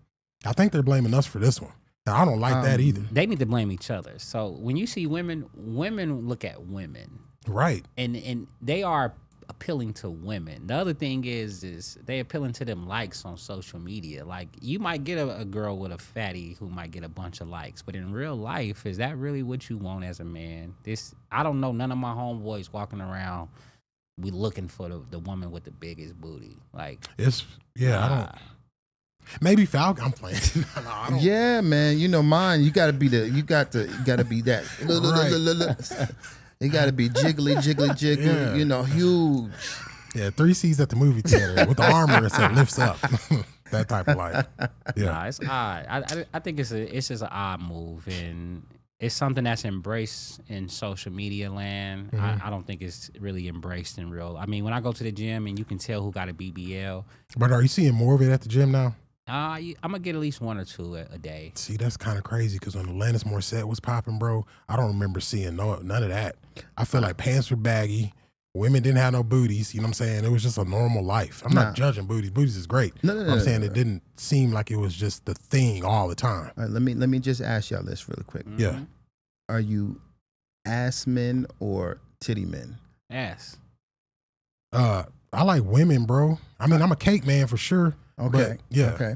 I think they're blaming us for this one. And I don't like that either. They need to blame each other. So when you see women look at women. Right. And they are appealing to women. The other thing is they appealing to them likes on social media. Like you might get a girl with a fatty who might get a bunch of likes, but in real life, is that really what you want as a man? I don't know none of my homeboys walking around we looking for the woman with the biggest booty. Like I don't. Maybe Falcon. I'm playing. No, yeah, man. You know mine. You gotta be you gotta be that. Right. It gotta be jiggly, yeah. You know, huge. Yeah, 3 C's at the movie theater with the armor that lifts up. That type of life. Yeah, nah, it's odd. I think it's just an odd move, and it's something that's embraced in social media land. Mm-hmm. I don't think it's really embraced in real. I mean, when I go to the gym and you can tell who got a BBL. But are you seeing more of it at the gym now? I'm gonna get at least 1 or 2 a day. See, that's kind of crazy because when Alanis Morissette was popping, bro, I don't remember seeing none of that. I feel like pants were baggy. Women didn't have no booties. You know what I'm saying? It was just a normal life. I'm not judging booties. Booties is great. No, I'm saying it didn't seem like it was just the thing all the time. All right, let me just ask y'all this really quick. Mm-hmm. Yeah. Are you ass men or titty men? Ass. I like women, bro. I mean, I'm a cake man for sure. Okay. But, yeah. Okay.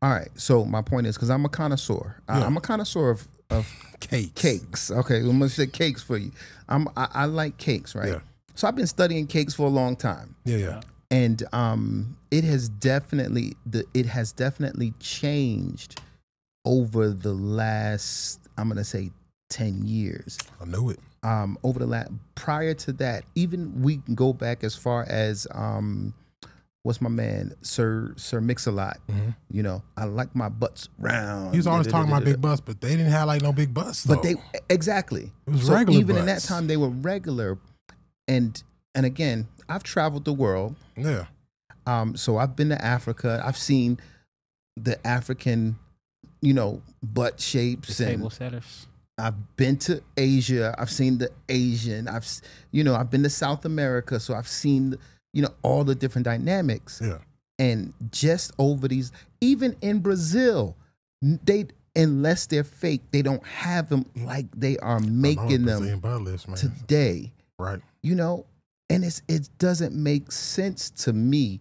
All right. So my point is, because I'm a connoisseur. Yeah. I'm a connoisseur of cakes. Okay. I'm gonna say cakes for you. I like cakes, right? Yeah. So I've been studying cakes for a long time. Yeah. And it has definitely changed over the last, I'm gonna say, 10 years. I knew it. Prior to that, even we can go back as far as what's my man, Sir Mix-a-Lot. Mm-hmm. You know, I like my butts round. He was always talking about big butts, but they didn't have like no big butts though. But exactly. It was regular even butts. in that time they were regular. And again, I've traveled the world. Yeah. So I've been to Africa. I've seen the African, butt shapes and table setters. I've been to Asia. I've seen the Asian. I've been to South America. So I've seen, all the different dynamics. Yeah. And just over these, even in Brazil, unless they're fake, they don't have them like they are making them today. Right. And it doesn't make sense to me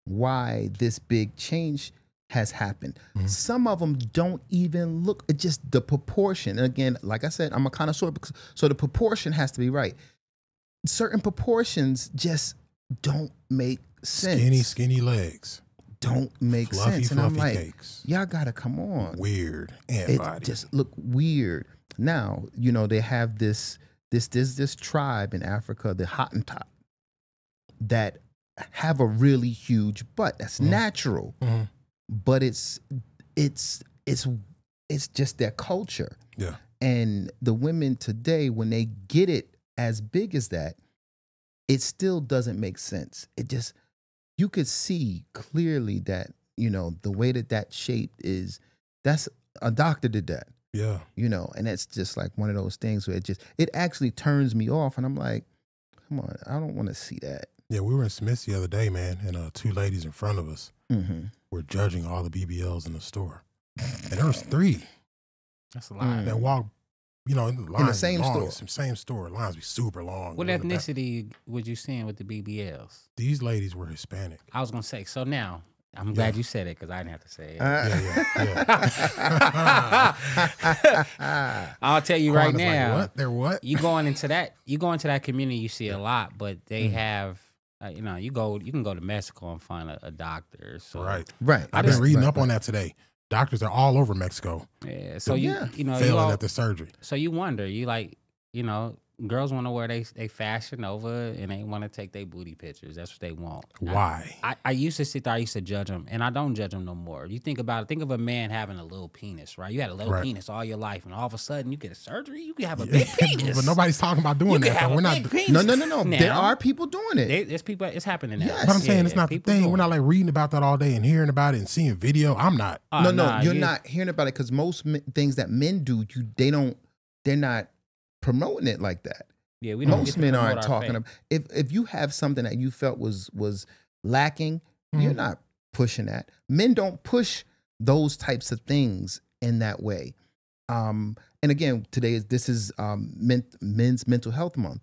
why this big change has happened. Mm-hmm. Some of them don't even look, it's just the proportion. And again, like I said, I'm a connoisseur, so the proportion has to be right. Certain proportions just don't make sense. Skinny legs. Don't make sense. And I'm like, cakes. Y'all gotta come on. Weird. It just look weird. Now, they have this tribe in Africa, the Hottentot, that have a really huge butt. That's natural. Mm-hmm. But it's just their culture. Yeah. And the women today, when they get it as big as that, it still doesn't make sense. You could see clearly that, the way that shape is, that's a doctor did that. Yeah. And it's just like one of those things where it actually turns me off. And I'm like, come on, I don't want to see that. Yeah, we were in Smith's the other day, man, and 2 ladies in front of us were judging all the BBLs in the store. And there was 3. That's a lot. That walked, in the same store. Same store. Lines be super long. What ethnicity would you seeing with the BBLs? These ladies were Hispanic. I was going to say, so now, I'm glad you said it because I didn't have to say it. Yeah. I'll tell you right now. Like, what? They're what? You go into that community, you see a lot, but they have, you can go to Mexico and find a doctor. So. Right. I've been reading up on that today. Doctors are all over Mexico. Yeah. So failing at the surgery. So you wonder, girls want to wear they fashion over and they want to take their booty pictures. That's what they want. Why? I used to sit there, I used to judge them, and I don't judge them no more. You think about it, think of a man having a little penis, right? You had a little penis all your life, and all of a sudden you get a surgery, you can have a big penis. But nobody's talking about doing that. We're not. No. Now, there are people doing it. There's people, it's happening now. Yes. But I'm saying it's not the thing. We're not like reading about that all day and hearing about it and seeing video. I'm not. No, you're not hearing about it because most things that men do, they're not promoting it like that. Yeah, we don't. Most men aren't talking about. If you have something that you felt was lacking, you're not pushing that. Men don't push those types of things in that way. And again, this is Men's Mental Health Month.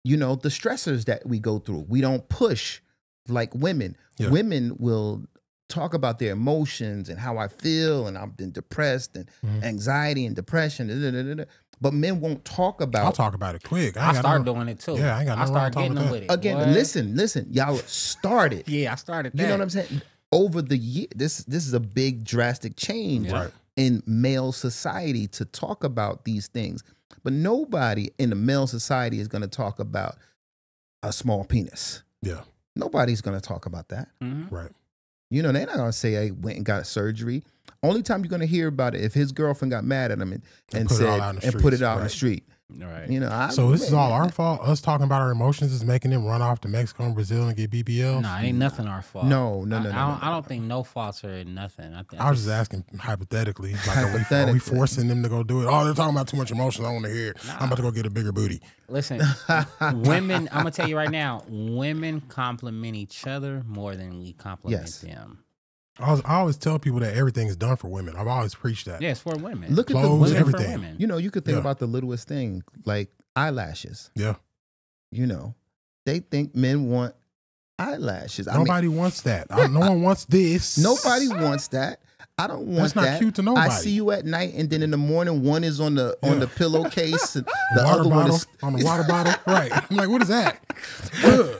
You know, the stressors that we go through, we don't push like women. Yeah. Women will talk about their emotions and how I feel, and I've been depressed and anxiety and depression. But men won't talk about. I'll talk about it quick. I start doing it too. Yeah, I ain't got no start getting them with it. Again, what? listen. Y'all started. Yeah, I started that. You know what I'm saying? Over the year, this is a big drastic change in male society to talk about these things. But nobody in the male society is going to talk about a small penis. Yeah. Nobody's going to talk about that. Right. You know, they're not going to say, I went and got a surgery. Only time you're going to hear about it if his girlfriend got mad at him and put it out in the street. Right. You know, so this is all our fault? Us talking about our emotions is making them run off to Mexico and Brazil and get BBL? No, ain't nothing our fault. No. I don't think no faults are in nothing. I was just asking hypothetically. Like, are we forcing them to go do it? Oh, they're talking about too much emotion. I want to hear it. I'm about to go get a bigger booty. Listen, women, I'm going to tell you right now, women compliment each other more than we compliment them. I always tell people that everything is done for women. I've always preached that. Yeah, it's for women. Look at clothes, the everything. For women. You know, you could think about the littlest thing, like eyelashes. Yeah. You know, they think men want eyelashes. Nobody wants that. No one wants this. Nobody wants that. I don't want that. That's not cute to nobody. I see you at night, and then in the morning, one is on the pillowcase, and the water other bottle, one is on the water bottle. Right. I'm like, what is that?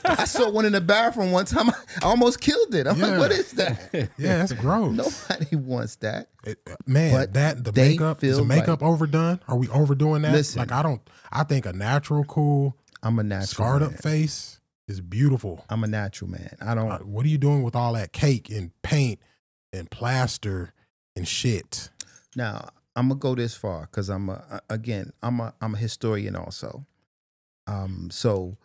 I saw one in the bathroom one time. I almost killed it. I'm like, what is that? Yeah, that's gross. Nobody wants that. Man, the makeup is makeup overdone. Are we overdoing that? Listen, like I think a natural, cool, I'm a natural scarred up face is beautiful. I'm a natural man. I don't. What are you doing with all that cake and paint and plaster and shit? Now I'm gonna go this far because I'm a historian also. So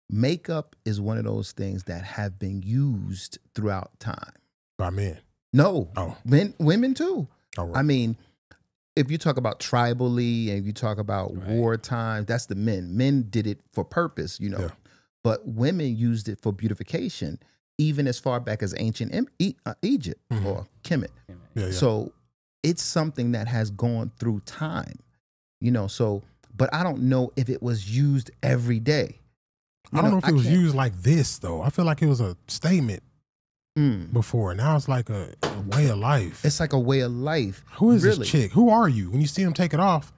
makeup is one of those things that have been used throughout time by men. No, women too. Oh, right. I mean, if you talk about tribally and you talk about wartime, that's the men. Men did it for purpose, you know. Yeah. But women used it for beautification, even as far back as ancient Egypt or Kemet. Yeah. So it's something that has gone through time, you know. So, but I don't know if it was used every day. I don't know if it was used like this, though. I feel like it was a statement before. Now it's like a way of life. It's like a way of life. Who is this chick? Who are you? When you see him take it off,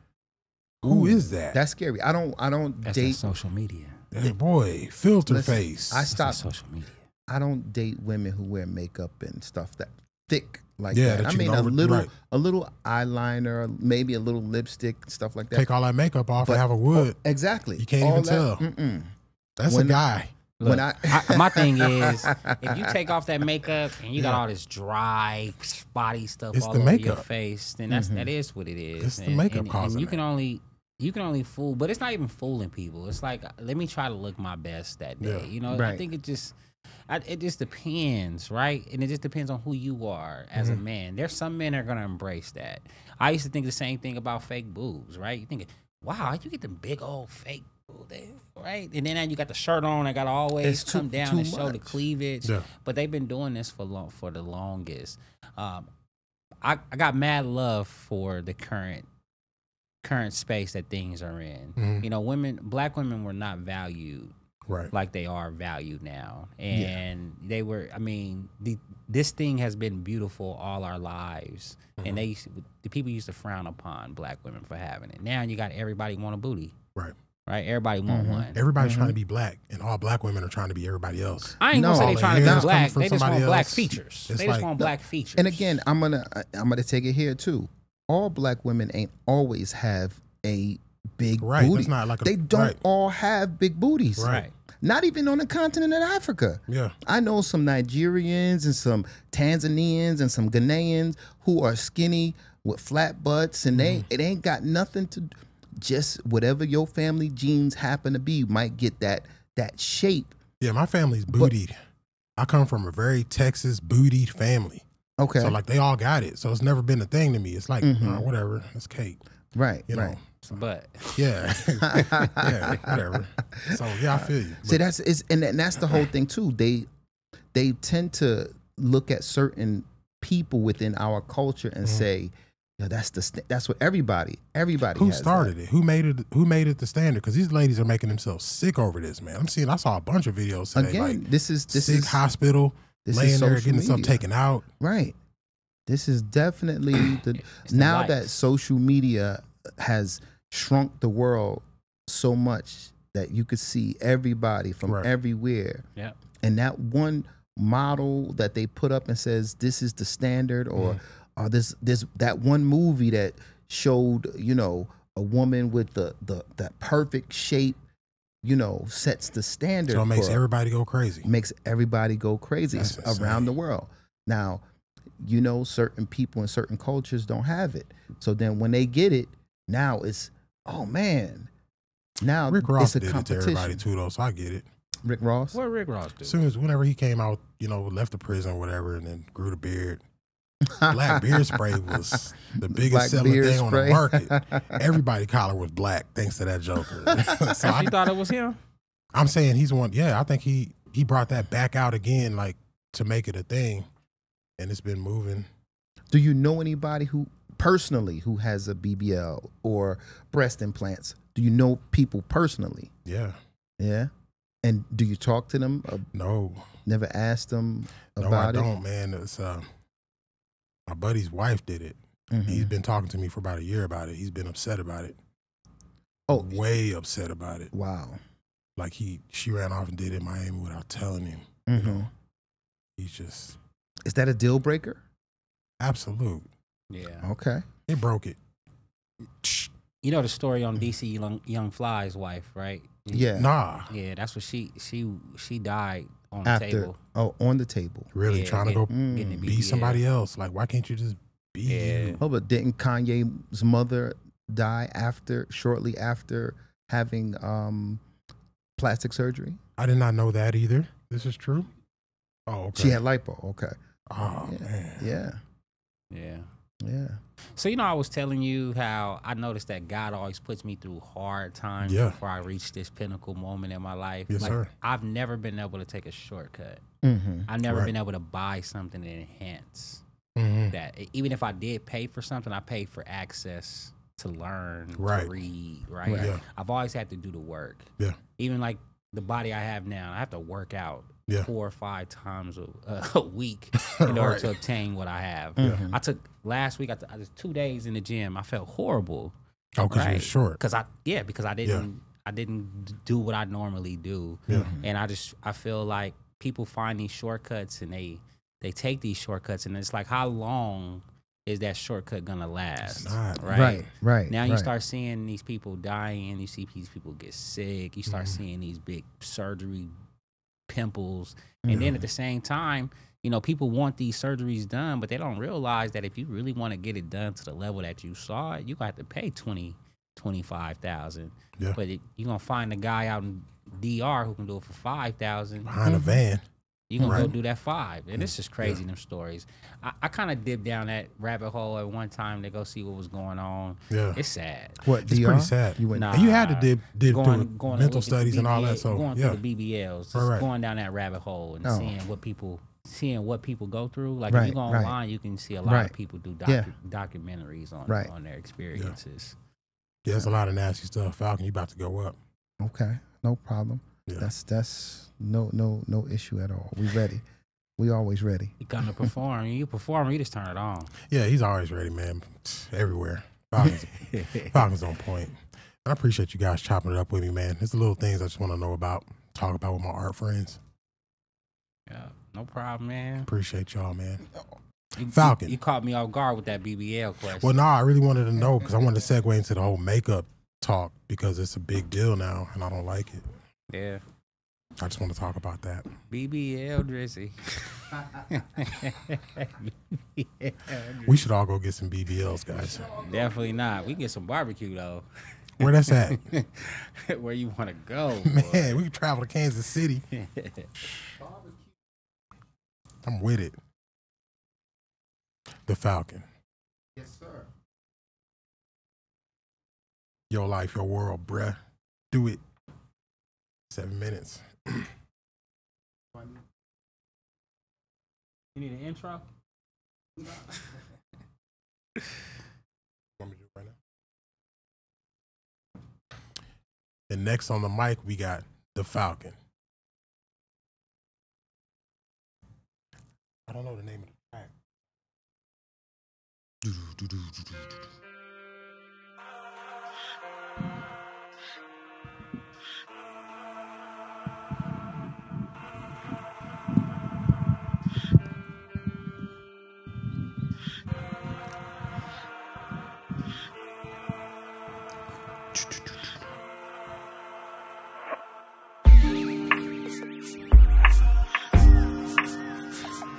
who is that? That's scary. I don't That's date social media. Hey, boy, filter face. I stopped social media. I don't date women who wear makeup and stuff that thick like that. I mean, a little eyeliner, maybe a little lipstick, stuff like that. Take all that makeup off and have a wood. Exactly. You can't even tell. That's a guy. Look, my thing is, if you take off that makeup and you got all this dry, spotty stuff all over your face, then that is what it is. It's the makeup causing and you can only fool, but it's not even fooling people. It's like, let me try to look my best that day. You know, I think it just depends, right? And it just depends on who you are as a man. There's some men that are gonna embrace that. I used to think the same thing about fake boobs, right? You think, wow, you get them big old fake boobs, right? And then you got the shirt on that got to always come down and show the cleavage. Yeah. But they've been doing this for the longest. I got mad love for the current space that things are in. You know, black women were not valued like they are valued now. And they were, I mean, this thing has been beautiful all our lives. And the people used to frown upon black women for having it. Now you got everybody want a booty. Right? Everybody want one. Everybody's trying to be black, and all black women are trying to be everybody else. I ain't gonna say they trying to be black. They just want black features. They just want black features. And again, I'm gonna take it here too. All black women ain't always have a big booty. It's not like they don't all have big booties. Right. Not even on the continent of Africa. Yeah. I know some Nigerians and some Tanzanians and some Ghanaians who are skinny with flat butts, and it ain't got nothing to do. Just whatever your family genes happen to be might get that shape. Yeah, my family's bootied. I come from a very Texas bootied family. Okay. So like they all got it. So it's never been a thing to me. It's like whatever, it's cake. Right. You know. It's a butt. Yeah. Yeah, whatever. So yeah, I feel you. See, that's the whole thing too. They tend to look at certain people within our culture and say, yeah, that's what everybody who has started that. it? Who made it the standard? Because these ladies are making themselves sick over this, man. I saw a bunch of videos today. Again, like this is sick hospital, laying there getting stuff taken out. Right. This is definitely now that social media has shrunk the world so much that you could see everybody from everywhere. Yeah. And that one model that they put up and says this is the standard, or this that one movie that showed, you know, a woman with that perfect shape, you know, sets the standard. So it makes everybody go crazy. Makes everybody go crazy That's around insane. the world. Now, you know, certain people in certain cultures don't have it. So then when they get it, now it's, oh man, now Rick Ross it's a did it to everybody too, though, so I get it. Rick Ross? What Rick Ross do? As soon as whenever he came out, you know, left the prison or whatever, and then grew the beard. Black beard spray was the biggest selling thing on the market. Everybody collar was black thanks to that Joker. So you thought it was him? I'm saying he's one. Yeah, I think he brought that back out again, like to make it a thing, and it's been moving. Do you know anybody who personally who has a BBL or breast implants? Do you know people personally? Yeah. Yeah. And do you talk to them? No. Never asked them about No, I it? don't, man. It's my buddy's wife did it. He's been talking to me for about a year about it. He's been upset about it. Oh, way upset about it. Wow. Like she ran off and did it in Miami without telling him. You know, he's just. Is that a deal breaker? Absolute. Yeah. Okay. It broke it. You know the story on DC Young Fly's wife, right? Yeah. Nah. Yeah, that's what she died on the table. Oh, on the table. Really trying to go getting be somebody else. Like, why can't you just be you? Oh, but didn't Kanye's mother die shortly after having plastic surgery? I did not know that either. This is true. Oh, okay. She had lipo. Okay. Oh, yeah. man. Yeah. Yeah. Yeah. So, you know, I was telling you how I noticed that God always puts me through hard times before I reach this pinnacle moment in my life. Yes, sir. I've never been able to take a shortcut. Mm-hmm. I've never been able to buy something that enhance that. Even if I did pay for something, I paid for access to learn, to read, right? Yeah. I've always had to do the work. Yeah. Even like the body I have now, I have to work out 4 or 5 times a week in order to obtain what I have. I took last week. I was 2 days in the gym. I felt horrible. Oh, because you were short. Because I didn't do what I normally do. Yeah. And I feel like people find these shortcuts and they take these shortcuts, and it's like, how long is that shortcut gonna last? It's not. Right. Now you start seeing these people dying. You see these people get sick. You start seeing these big surgery pimples, and then at the same time, you know, people want these surgeries done, but they don't realize that if you really want to get it done to the level that you saw it, you got to pay $25,000. Yeah. But you're gonna find a guy out in DR who can do it for $5,000 behind a van. You're going to go do that 5. And it's just crazy, them stories. I kind of dipped down that rabbit hole at one time to go see what was going on. Yeah. It's sad. What, it's pretty sad. You went, and you had to dip going through mental studies and all that. So, going through the BBLs, just going down that rabbit hole and seeing what people go through. Like, if you go online, you can see a lot of people do documentaries on their experiences. Yeah, there's a lot of nasty stuff. Falcon, you about to go up. Okay, no problem. Yeah. That's no issue at all. We ready. We always ready. You come to perform. You perform, you just turn it on. Yeah, he's always ready, man. Everywhere. Falcon's on point. And I appreciate you guys chopping it up with me, man. It's the little things I just want to know about, talk about with my art friends. Yeah, no problem, man. Appreciate y'all, man. Falcon. You caught me off guard with that BBL question. Well, no, I really wanted to know because I wanted to segue into the whole makeup talk because it's a big deal now and I don't like it. Yeah. I just want to talk about that. BBL Drizzy. We should all go get some BBLs, guys. Definitely not. We can get some barbecue, though. Where that's at? Where you want to go. Man, we can travel to Kansas City. I'm with it. The Falcon. Yes, sir. Your life, your world, bruh. Do it. 7 minutes. You need an intro? Want me to do it right now? And next on the mic, we got the Falcon. I don't know the name of the track.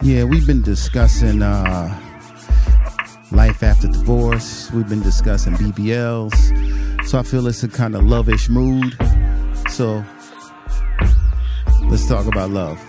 Yeah, we've been discussing life after divorce. We've been discussing BBLs. So I feel it's a kind of love-ish mood. So let's talk about love.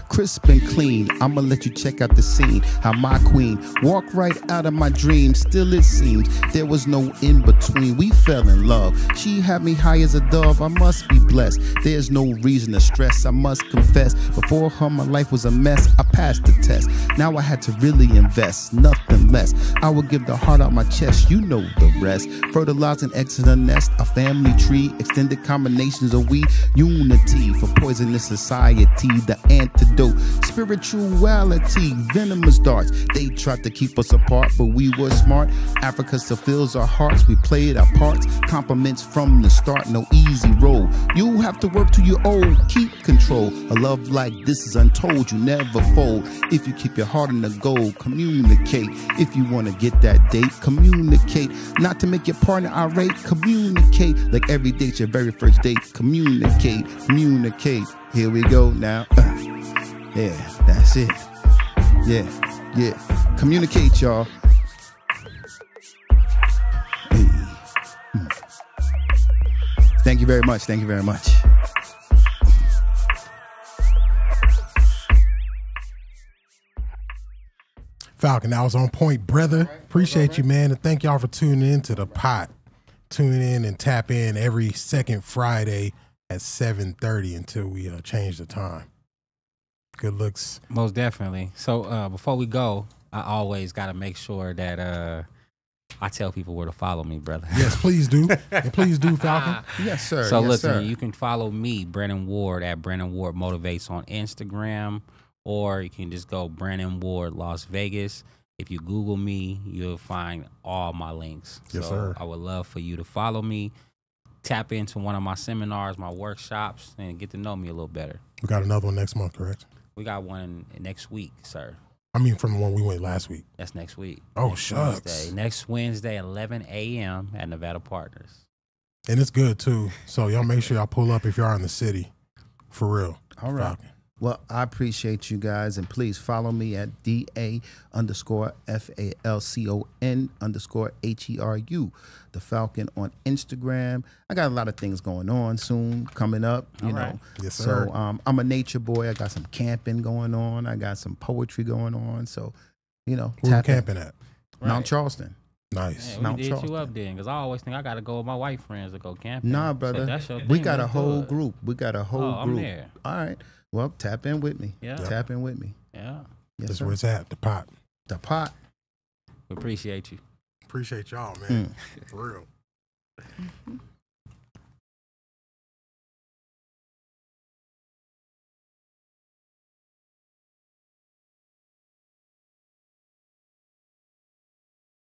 Crisp and clean, I'ma let you check out the scene. How my queen walked right out of my dreams. Still it seems there was no in between. We fell in love. She had me high as a dove. I must be blessed. There's no reason to stress. I must confess. Before her, my life was a mess. I passed the test. Now I had to really invest. Nothing less. I would give the heart out my chest. You know the rest. Fertilizing eggs in a nest. A family tree. Extended combinations of we. Unity for poisonous society. The antidote. Spirituality, venomous darts. They tried to keep us apart, but we were smart. Africa still fills our hearts. We played our parts. Compliments from the start. No easy road. You have to work till you're old. Keep control. A love like this is untold. You never fold. If you keep your heart in the goal, communicate. If you want to get that date, communicate. Not to make your partner irate. Communicate. Like every date's your very first date. Communicate. Communicate. Here we go now. Yeah, that's it. Yeah. Communicate, y'all. Hey. Thank you very much. Thank you very much. Falcon, that was on point, brother. Appreciate you, man. And thank y'all for tuning in to The Pot. Tune in and tap in every second Friday at 7:30 until we change the time. Good looks. Most definitely. So before we go, I always got to make sure that I tell people where to follow me, brother. Yes, please do. And please do, Falcon. Yes, sir. So yes, listen, sir. you can follow me, Brennan Ward, at Brennan Ward Motivates on Instagram, or you can just go Brennan Ward Las Vegas. If you Google me, you'll find all my links. Yes, so sir. I would love for you to follow me, tap into one of my seminars, my workshops, and get to know me a little better. We got another one next month, correct? We got one next week, sir. I mean, from the one we went last week. That's next week. Oh, next shucks. Wednesday. Next Wednesday, 11 a.m. at Nevada Partners. And it's good, too. So y'all make sure y'all pull up if you are in the city. For real. All right. Falcon. Well, I appreciate you guys, and please follow me at DA_FALCON_HERU, the Falcon on Instagram. I got a lot of things going on soon, coming up, you know. Yes, sir. So I'm a nature boy. I got some camping going on. I got some poetry going on. So, you know, Where you tap in. camping at? Mount Charleston. Nice. Yeah, Mount we did Charleston. you up then, because I always think I got to go with my white friends to go camping. Nah, brother. So that's your We thing. got a Let's whole do it. group. We got a whole I'm group. there. All right. Well, tap in with me. Yeah. Tap in with me. Yeah. Yes, That's sir. where it's at, The Pot. The Pot. We appreciate you. Appreciate y'all, man. For real.